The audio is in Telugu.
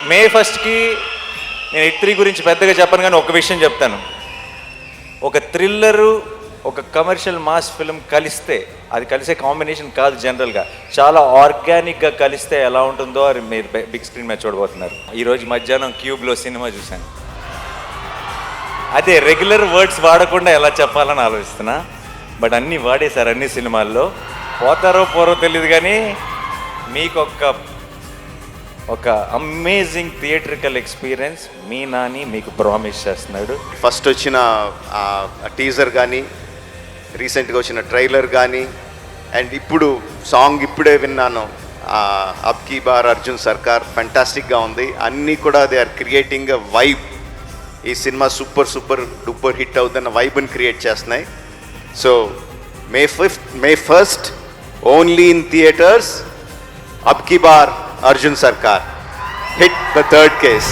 మే 1కి నేను హిట్ 3 గురించి పెద్దగా చెప్పను, కానీ ఒక విషయం చెప్తాను. ఒక థ్రిల్లరు, ఒక కమర్షియల్ మాస్ ఫిల్మ్ కలిస్తే, అది కలిసే కాంబినేషన్ కాదు జనరల్గా, చాలా ఆర్గానిక్గా కలిస్తే ఎలా ఉంటుందో అది మీరు బిగ్ స్క్రీన్ మీద చూడబోతున్నారు. ఈరోజు మధ్యాహ్నం క్యూబ్లో సినిమా చూశాను. అదే రెగ్యులర్ వర్డ్స్ వాడకుండా ఎలా చెప్పాలని ఆలోచిస్తున్నా, బట్ అన్నీ వాడేశారు అన్ని సినిమాల్లో. పోతారో పోరో తెలియదు, కానీ మీకు ఒక అమేజింగ్ థియేట్రికల్ ఎక్స్పీరియన్స్ మీ నాని మీకు ప్రామిస్ చేస్తున్నాడు. ఫస్ట్ వచ్చిన టీజర్ కానీ, రీసెంట్గా వచ్చిన ట్రైలర్ కానీ, అండ్ ఇప్పుడు సాంగ్ ఇప్పుడే విన్నాను, అబ్ కీ బార్ అర్జున్ సర్కార్, ఫెంటాస్టిక్గా ఉంది. అన్నీ కూడా they are creating a vibe. ఈ cinema super super duper hit అవుతున్న వైబ్ని క్రియేట్ చేస్తున్నాయి. So May 1st only in theatres, అబ్ కీ బార్ Arjun Sarkar, hit the third case.